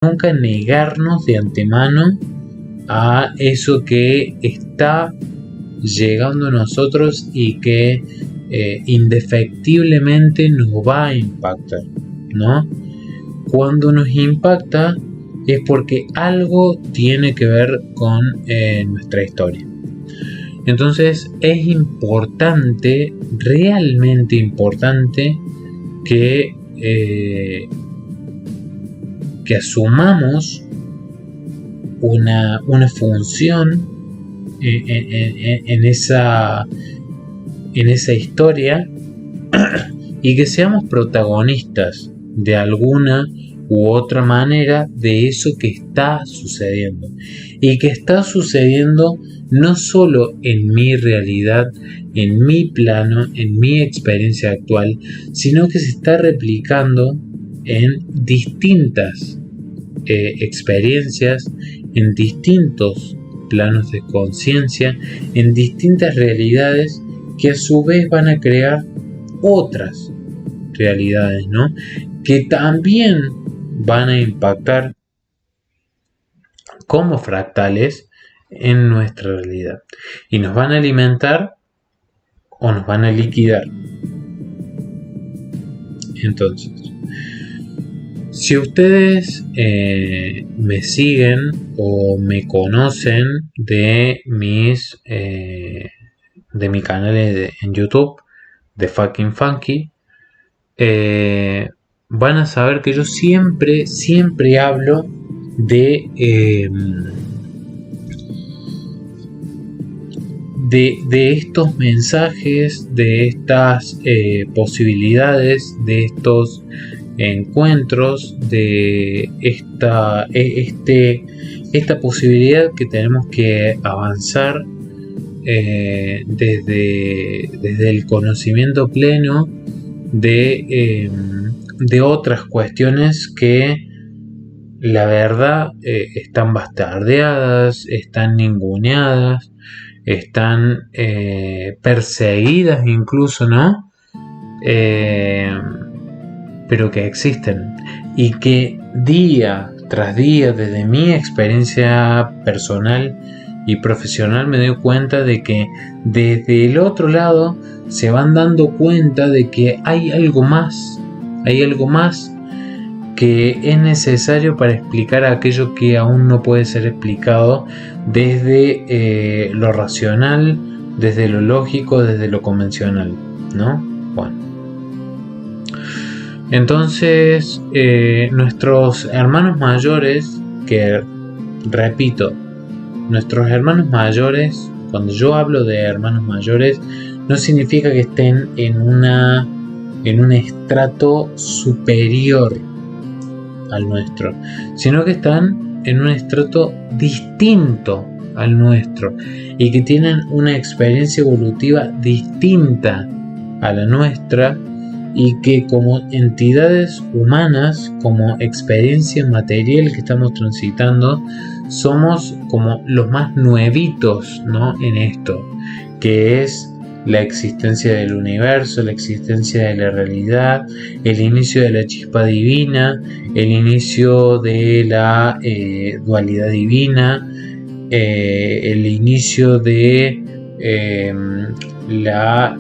nunca negarnos de antemano a eso que está llegando a nosotros y que indefectiblemente nos va a impactar, ¿no? Cuando nos impacta es porque algo tiene que ver con nuestra historia. Entonces es importante, realmente importante, que asumamos una función en esa historia y que seamos protagonistas de alguna u otra manera de eso que está sucediendo, y que está sucediendo no solo en mi realidad, en mi plano, en mi experiencia actual, sino que se está replicando en distintas experiencias, en distintos planos de conciencia, en distintas realidades que a su vez van a crear otras realidades, ¿no? Que también van a impactar como fractales en nuestra realidad y nos van a alimentar o nos van a liquidar. Entonces, si ustedes me siguen o me conocen de mi canal en YouTube de Fucking Funky, van a saber que yo siempre hablo de estos mensajes, de estas posibilidades, de estos encuentros, de esta posibilidad que tenemos que avanzar desde el conocimiento pleno de otras cuestiones que la verdad están bastardeadas, están ninguneadas, están perseguidas incluso, ¿no? Pero que existen y que día tras día, desde mi experiencia personal y profesional, me doy cuenta de que desde el otro lado se van dando cuenta de que hay algo más que es necesario para explicar aquello que aún no puede ser explicado desde lo racional, desde lo lógico, desde lo convencional, ¿no? Bueno, entonces nuestros hermanos mayores, que repito, nuestros hermanos mayores, cuando yo hablo de hermanos mayores, no significa que estén en un estrato superior al nuestro, sino que están en un estrato distinto al nuestro y que tienen una experiencia evolutiva distinta a la nuestra, y que como entidades humanas, como experiencia material que estamos transitando, somos como los más nuevitos, ¿no? En esto, que es la existencia del universo, la existencia de la realidad, el inicio de la chispa divina, el inicio de la dualidad divina, el inicio de la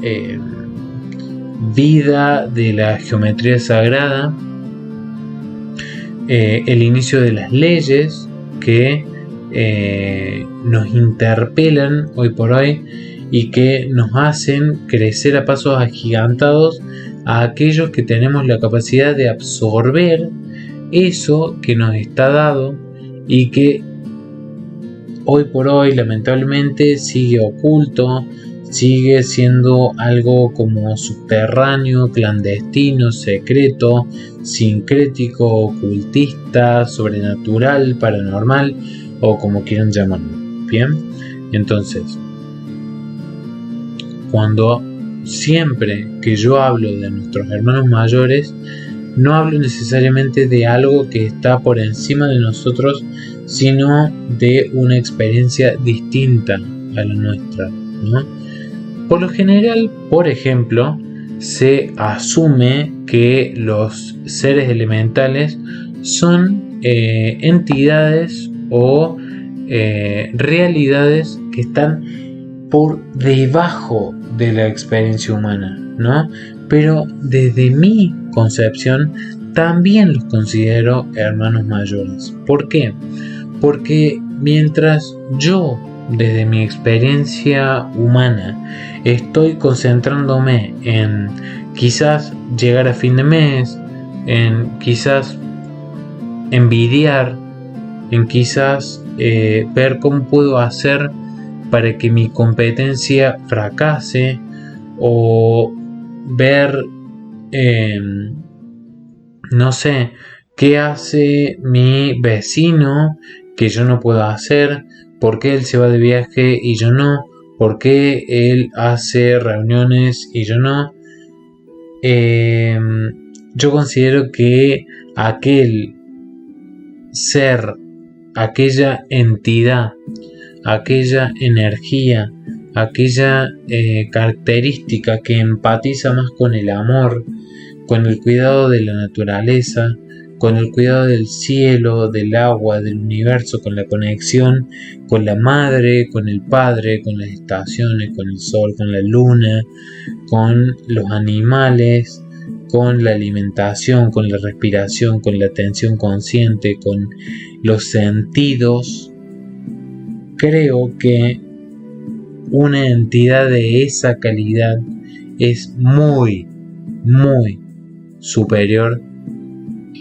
vida de la geometría sagrada, el inicio de las leyes que nos interpelan hoy por hoy y que nos hacen crecer a pasos agigantados a aquellos que tenemos la capacidad de absorber eso que nos está dado y que hoy por hoy lamentablemente sigue oculto, sigue siendo algo como subterráneo, clandestino, secreto, sincrético, ocultista, sobrenatural, paranormal o como quieran llamarlo. Bien, entonces, cuando siempre que yo hablo de nuestros hermanos mayores, no hablo necesariamente de algo que está por encima de nosotros, sino de una experiencia distinta a la nuestra, ¿no? Por lo general, por ejemplo, se asume que los seres elementales son entidades o realidades que están por debajo de la experiencia humana, ¿no? Pero desde mi concepción también los considero hermanos mayores. ¿Por qué? Porque mientras yo, desde mi experiencia humana, estoy concentrándome en quizás llegar a fin de mes, en quizás envidiar, en quizás ver cómo puedo hacer para que mi competencia fracase, o ver, no sé, qué hace mi vecino que yo no puedo hacer, por qué él se va de viaje y yo no, por qué él hace reuniones y yo no. Yo considero que aquel ser, aquella entidad, aquella energía, aquella característica que empatiza más con el amor, con el cuidado de la naturaleza, con el cuidado del cielo, del agua, del universo, con la conexión con la madre, con el padre, con las estaciones, con el sol, con la luna, con los animales, con la alimentación, con la respiración, con la atención consciente, con los sentidos. Creo que una entidad de esa calidad es muy, muy superior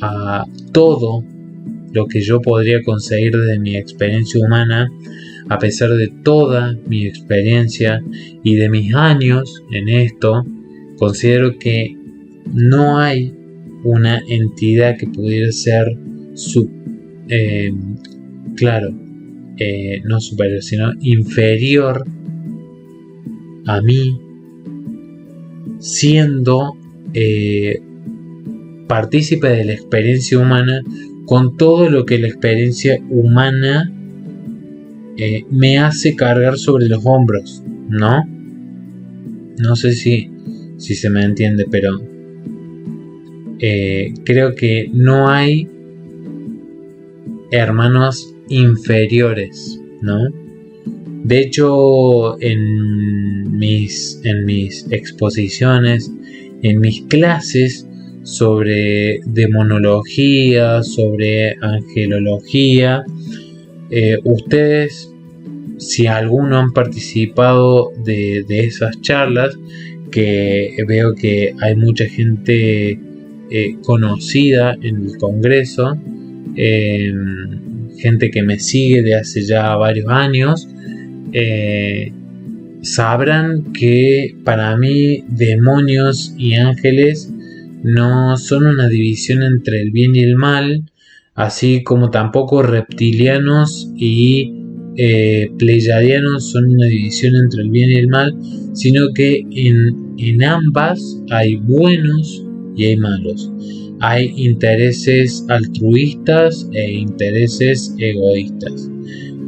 a todo lo que yo podría conseguir desde mi experiencia humana, a pesar de toda mi experiencia y de mis años en esto. Considero que no hay una entidad que pudiera ser no superior, sino inferior a mí, siendo partícipe de la experiencia humana, con todo lo que la experiencia humana me hace cargar sobre los hombros, ¿no? No sé si se me entiende, pero creo que no hay hermanos inferiores, ¿no? De hecho, en mis exposiciones, en mis clases sobre demonología, sobre angelología, ustedes, si alguno han participado de esas charlas, que veo que hay mucha gente conocida en el Congreso, gente que me sigue de hace ya varios años, sabrán que para mí demonios y ángeles no son una división entre el bien y el mal, así como tampoco reptilianos y pleyadianos son una división entre el bien y el mal, sino que en ambas hay buenos y hay malos. Hay intereses altruistas e intereses egoístas,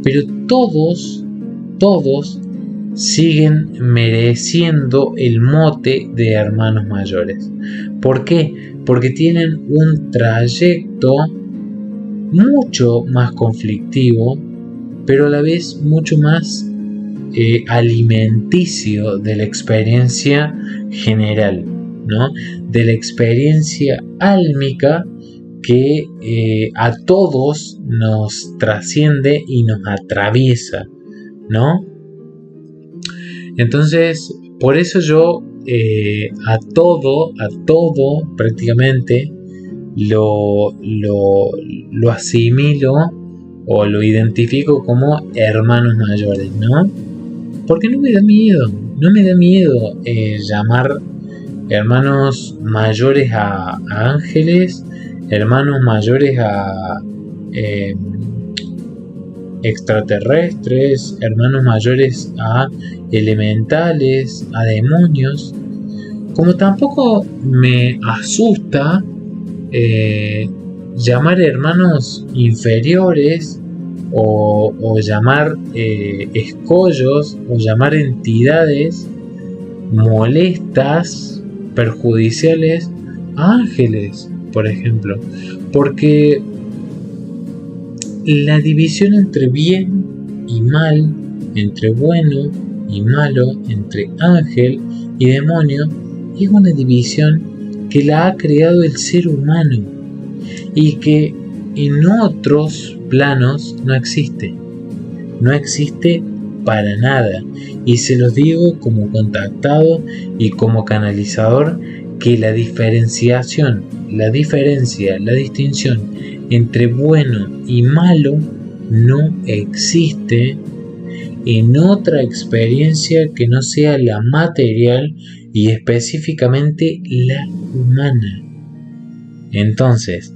pero todos siguen mereciendo el mote de hermanos mayores. ¿Por qué? Porque tienen un trayecto mucho más conflictivo, pero a la vez mucho más alimenticio de la experiencia general, ¿no? De la experiencia álmica que a todos nos trasciende y nos atraviesa, ¿no? Entonces, por eso yo a todo prácticamente lo asimilo o lo identifico como hermanos mayores, ¿no? Porque no me da miedo llamar hermanos mayores a ángeles, hermanos mayores a extraterrestres, hermanos mayores a elementales, a demonios. Como tampoco me asusta llamar hermanos inferiores o llamar escollos o llamar entidades molestas, perjudiciales a ángeles, por ejemplo, porque la división entre bien y mal, entre bueno y malo, entre ángel y demonio, es una división que la ha creado el ser humano y que en otros planos no existe para nada. Y se los digo como contactado y como canalizador, que la distinción entre bueno y malo no existe en otra experiencia que no sea la material y específicamente la humana. Entonces,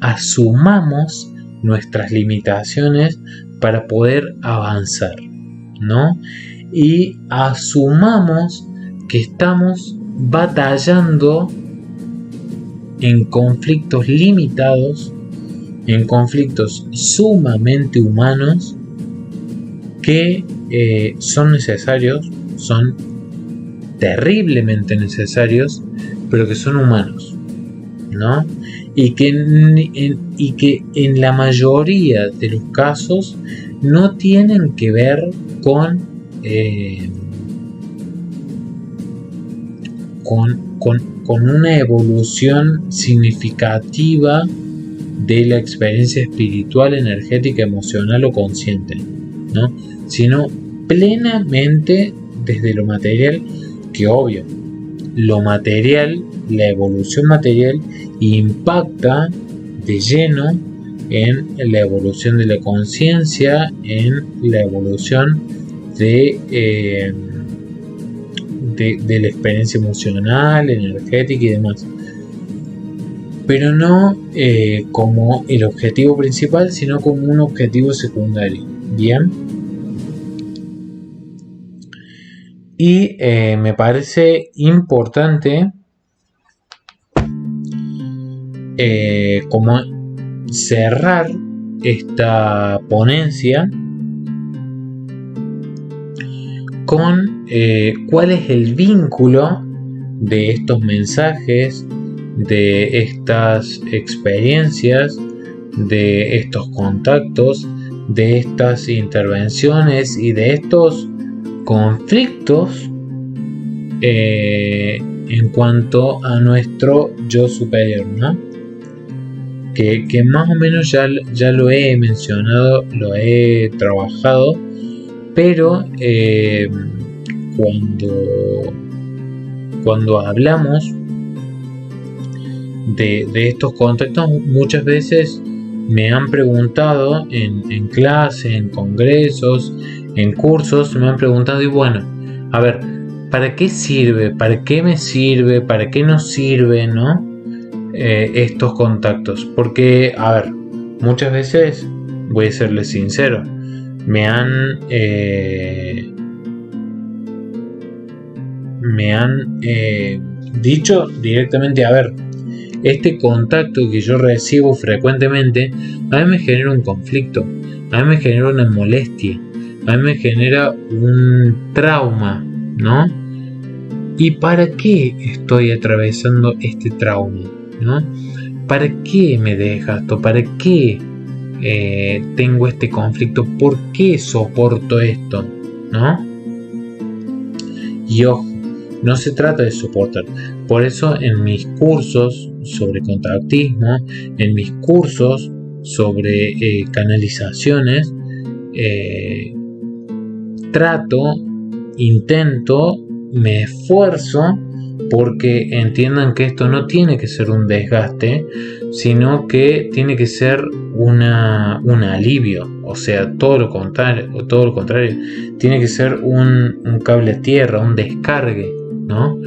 asumamos nuestras limitaciones para poder avanzar, ¿no? Y asumamos que estamos batallando en conflictos limitados, en conflictos sumamente humanos que son necesarios, son terriblemente necesarios, pero que son humanos, ¿no? Y que en la mayoría de los casos no tienen que ver con una evolución significativa de la experiencia espiritual, energética, emocional o consciente, ¿no? Sino plenamente desde lo material, que obvio, lo material, la evolución material impacta de lleno en la evolución de la conciencia, en la evolución de la experiencia emocional, energética y demás, pero no como el objetivo principal, sino como un objetivo secundario. Bien, y me parece importante como cerrar esta ponencia con cuál es el vínculo de estos mensajes, de estas experiencias, de estos contactos, de estas intervenciones y de estos conflictos en cuanto a nuestro yo superior, ¿no? Que más o menos ya lo he mencionado, lo he trabajado, pero cuando hablamos de estos contactos, muchas veces me han preguntado en clase, en congresos, en cursos, me han preguntado, y bueno, a ver, ¿para qué sirve? ¿Para qué me sirve? ¿Para qué nos sirve, no? Estos contactos, porque, a ver, muchas veces, voy a serles sincero, me han dicho directamente, a ver, este contacto que yo recibo frecuentemente, a mí me genera un conflicto, a mí me genera una molestia, a mí me genera un trauma, ¿no? ¿Y para qué estoy atravesando este trauma, ¿no? ¿Para qué me desgasto? ¿Para qué tengo este conflicto? ¿Por qué soporto esto, ¿no? Y ojo, no se trata de soportar. Por eso en mis cursos sobre contactismo, en mis cursos sobre canalizaciones, intento, me esfuerzo porque entiendan que esto no tiene que ser un desgaste, sino que tiene que ser un alivio, o sea, todo lo contrario, tiene que ser un cable a tierra, un descargue, ¿no?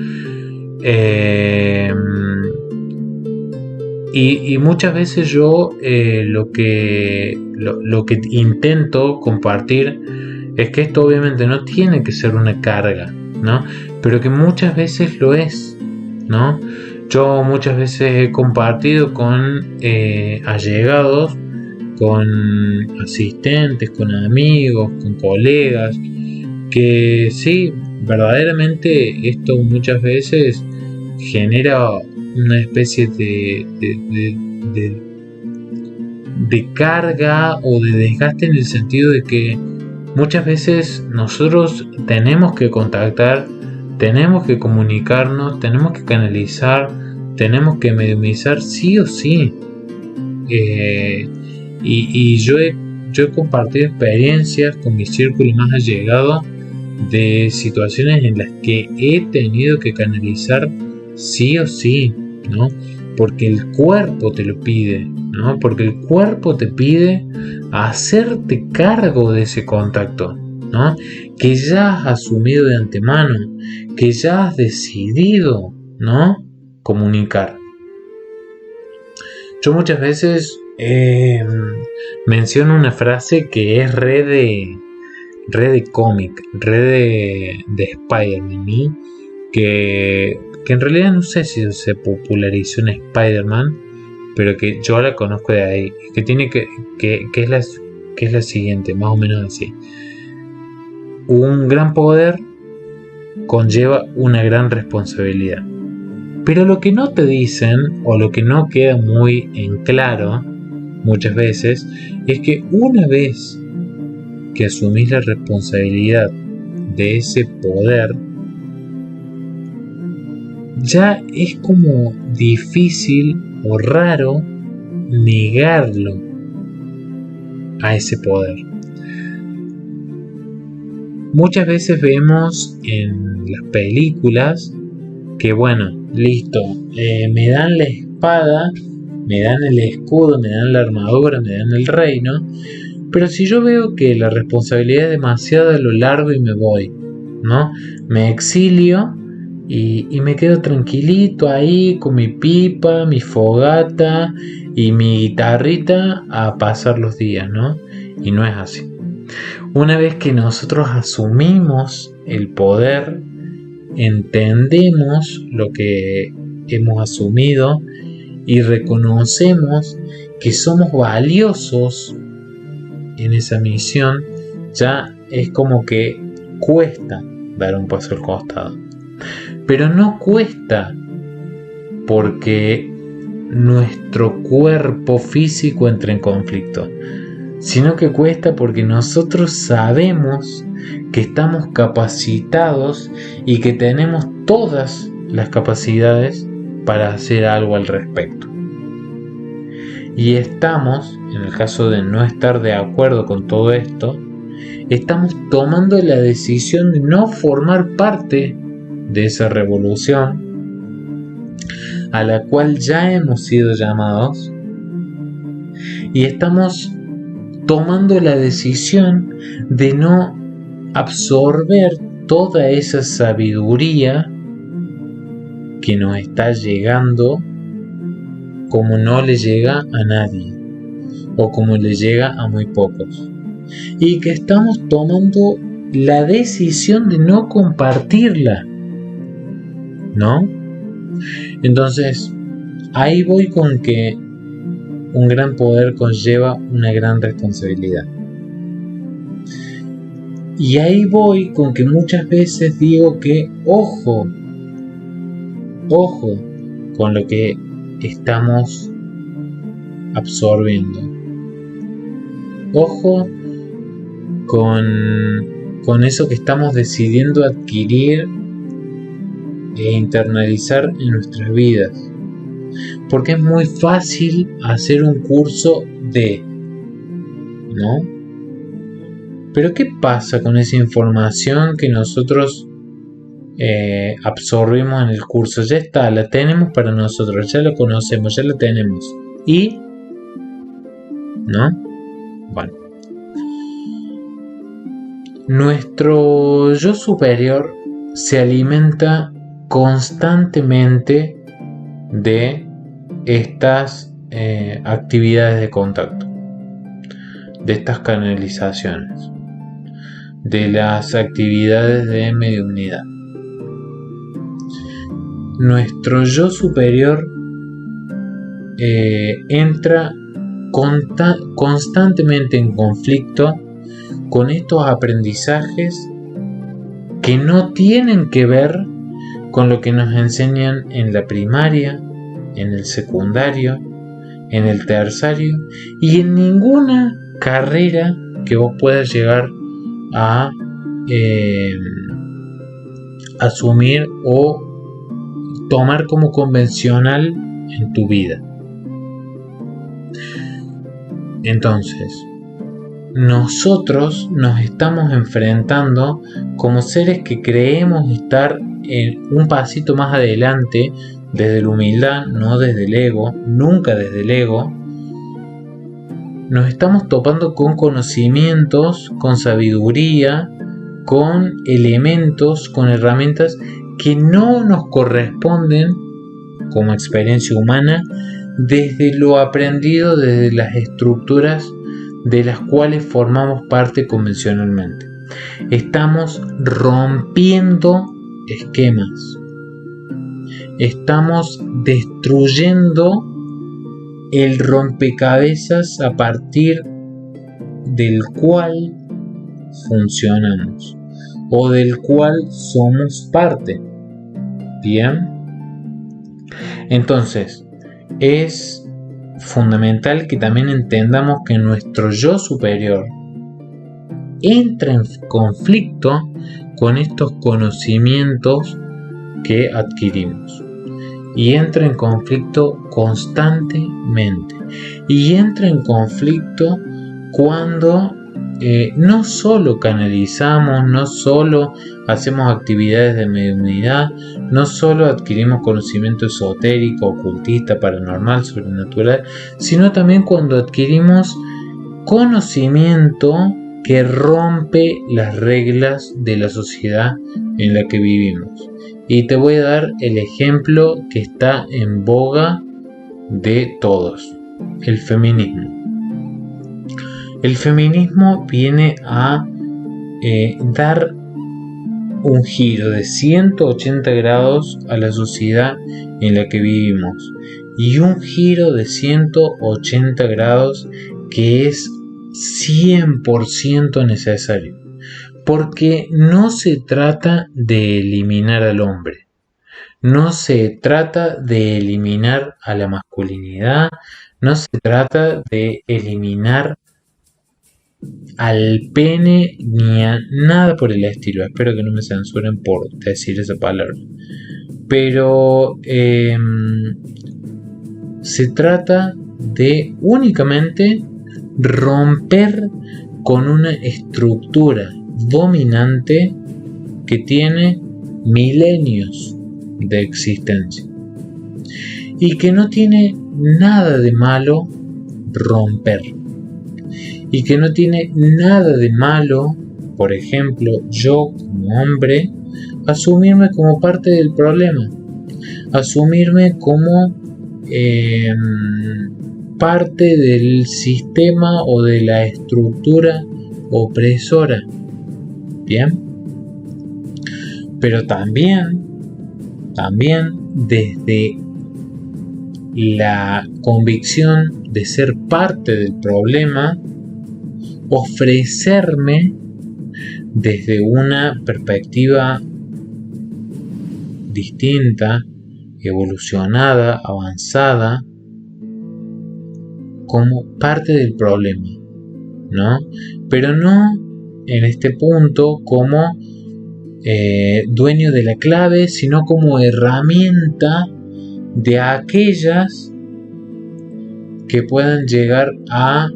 Y muchas veces yo lo que intento compartir es que esto obviamente no tiene que ser una carga, ¿no? Pero que muchas veces lo es, ¿no? Yo muchas veces he compartido con allegados, con asistentes, con amigos, con colegas, que sí, verdaderamente esto muchas veces genera una especie de carga o de desgaste, en el sentido de que muchas veces nosotros tenemos que contactar, tenemos que comunicarnos, tenemos que canalizar, tenemos que mediumizar sí o sí. Y yo he compartido experiencias con mi círculo más allegado de situaciones en las que he tenido que canalizar sí o sí, ¿no? Porque el cuerpo te lo pide, ¿no? Porque el cuerpo te pide hacerte cargo de ese contacto, ¿no? Que ya has asumido de antemano, que ya has decidido, ¿no? Comunicar. Yo muchas veces menciono una frase que es re de cómic, re de Spider-Man, ¿sí? Que en realidad no sé si se popularizó en Spider-Man, pero que yo la conozco de ahí, que tiene que es la siguiente, más o menos así: un gran poder conlleva una gran responsabilidad. Pero lo que no te dicen, o lo que no queda muy en claro muchas veces, es que una vez que asumís la responsabilidad de ese poder, ya es como difícil o raro negarlo a ese poder. Muchas veces vemos en las películas que, bueno, listo, me dan la espada, me dan el escudo, me dan la armadura, me dan el reino, pero si yo veo que la responsabilidad es demasiado a lo largo y me voy, ¿no? Me exilio y me quedo tranquilito ahí con mi pipa, mi fogata y mi guitarrita a pasar los días, ¿no? Y no es así. Una vez que nosotros asumimos el poder, entendemos lo que hemos asumido y reconocemos que somos valiosos en esa misión, ya es como que cuesta dar un paso al costado. Pero no cuesta porque nuestro cuerpo físico entra en conflicto, sino que cuesta porque nosotros sabemos que estamos capacitados y que tenemos todas las capacidades para hacer algo al respecto. Y estamos, en el caso de no estar de acuerdo con todo esto, estamos tomando la decisión de no formar parte de esa revolución a la cual ya hemos sido llamados, y estamos tomando la decisión de no absorber toda esa sabiduría que nos está llegando como no le llega a nadie, o como le llega a muy pocos, y que estamos tomando la decisión de no compartirla, ¿no? Entonces, ahí voy con que un gran poder conlleva una gran responsabilidad. Y ahí voy con que muchas veces digo que ojo con lo que estamos absorbiendo. Ojo con eso que estamos decidiendo adquirir e internalizar en nuestras vidas. Porque es muy fácil hacer un curso de, ¿no? Pero ¿qué pasa con esa información que nosotros absorbimos en el curso? Ya está, la tenemos para nosotros, ya la conocemos, ya la tenemos. ¿Y? ¿No? Bueno. Nuestro yo superior se alimenta constantemente de estas actividades de contacto, de estas canalizaciones, de las actividades de mediunidad. Nuestro yo superior entra constantemente en conflicto con estos aprendizajes que no tienen que ver con lo que nos enseñan en la primaria, en el secundario, en el terciario y en ninguna carrera que vos puedas llegar a asumir o tomar como convencional en tu vida. Entonces, nosotros nos estamos enfrentando como seres que creemos estar en un pasito más adelante desde la humildad, no desde el ego, nunca desde el ego. Nos estamos topando con conocimientos, con sabiduría, con elementos, con herramientas que no nos corresponden como experiencia humana desde lo aprendido, desde las estructuras de las cuales formamos parte convencionalmente. Estamos rompiendo esquemas. Estamos destruyendo el rompecabezas a partir del cual funcionamos o del cual somos parte. Bien. Entonces, es fundamental que también entendamos que nuestro yo superior entra en conflicto con estos conocimientos que adquirimos y entra en conflicto constantemente y entra en conflicto cuando no solo canalizamos, no solo hacemos actividades de mediunidad, no solo adquirimos conocimiento esotérico, ocultista, paranormal, sobrenatural, sino también cuando adquirimos conocimiento que rompe las reglas de la sociedad en la que vivimos. Y te voy a dar el ejemplo que está en boga de todos, el feminismo. El feminismo viene a dar un giro de 180 grados a la sociedad en la que vivimos y un giro de 180 grados que es 100% necesario, porque no se trata de eliminar al hombre, no se trata de eliminar a la masculinidad, no se trata de eliminar al pene ni a nada por el estilo. Espero que no me censuren por decir esa palabra, pero se trata de únicamente romper con una estructura dominante que tiene milenios de existencia y que no tiene nada de malo romper. Y que no tiene nada de malo, por ejemplo, yo como hombre, asumirme como parte del problema, asumirme como parte del sistema o de la estructura opresora. Bien, pero también desde la convicción de ser parte del problema, ofrecerme desde una perspectiva distinta, evolucionada, avanzada, como parte del problema, ¿no? Pero no en este punto como dueño de la clave, sino como herramienta de aquellas que puedan llegar a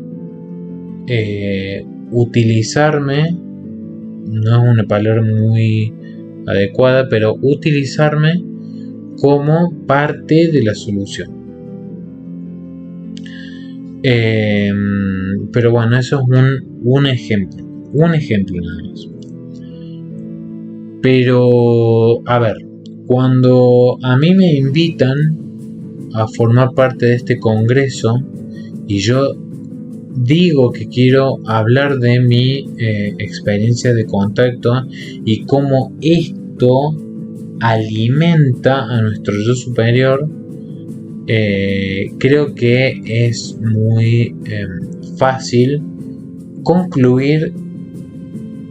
utilizarme, no es una palabra muy adecuada, pero utilizarme como parte de la solución. Pero bueno, eso es un ejemplo nada más. Pero a ver, cuando a mí me invitan a formar parte de este congreso y yo digo que quiero hablar de mi experiencia de contacto y cómo esto alimenta a nuestro yo superior, creo que es muy fácil concluir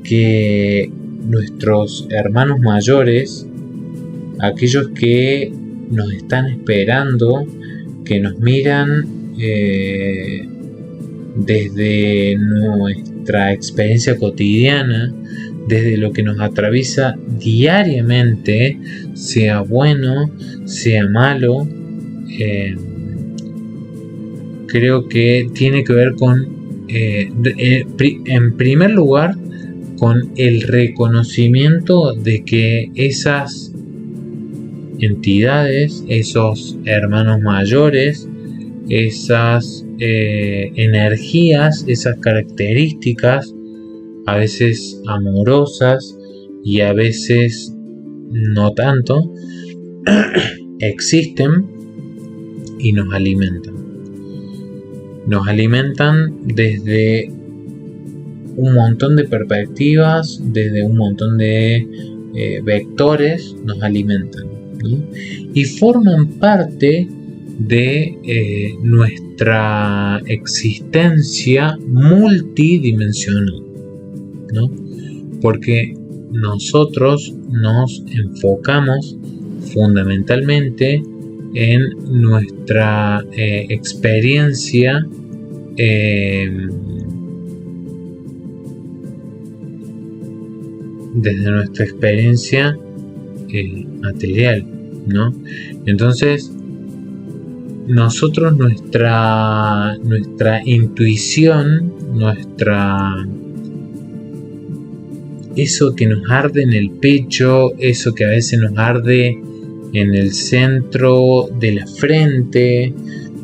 que nuestros hermanos mayores, aquellos que nos están esperando, que nos miran desde nuestra experiencia cotidiana, desde lo que nos atraviesa diariamente, sea bueno, sea malo. Creo que tiene que ver con, en primer lugar, con el reconocimiento de que esas entidades, esos hermanos mayores, esas energías, esas características, a veces amorosas y a veces no tanto, existen y nos alimentan. Nos alimentan desde un montón de perspectivas, desde un montón de vectores, nos alimentan, ¿no? Y forman parte de nuestra existencia multidimensional, ¿no? Porque nosotros nos enfocamos fundamentalmente en nuestra experiencia desde nuestra experiencia material, ¿no? Entonces nosotros nuestra intuición, eso que nos arde en el pecho, eso que a veces nos arde en el centro de la frente,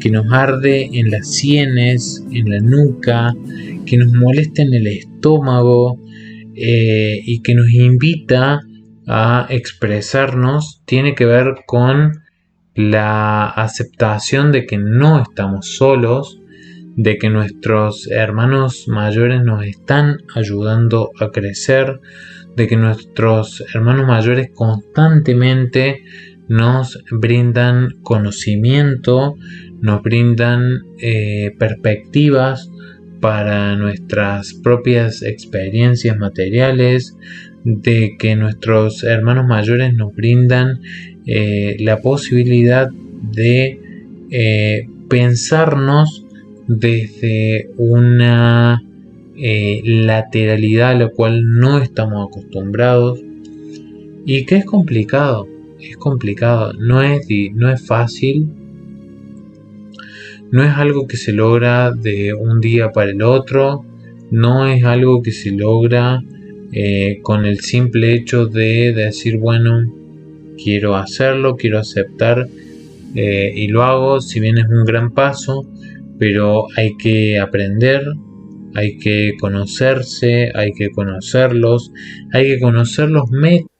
que nos arde en las sienes, en la nuca, que nos molesta en el estómago y que nos invita a expresarnos, tiene que ver con la aceptación de que no estamos solos, de que nuestros hermanos mayores nos están ayudando a crecer, de que nuestros hermanos mayores constantemente nos brindan conocimiento, nos brindan perspectivas para nuestras propias experiencias materiales, de que nuestros hermanos mayores nos brindan la posibilidad de pensarnos desde una lateralidad a la cual no estamos acostumbrados y que es complicado, no es fácil, no es algo que se logra de un día para el otro, no es algo que se logra con el simple hecho de decir, bueno, quiero hacerlo, quiero aceptar y lo hago, si bien es un gran paso, pero hay que aprender, hay que conocerse, hay que conocerlos, hay que conocer los métodos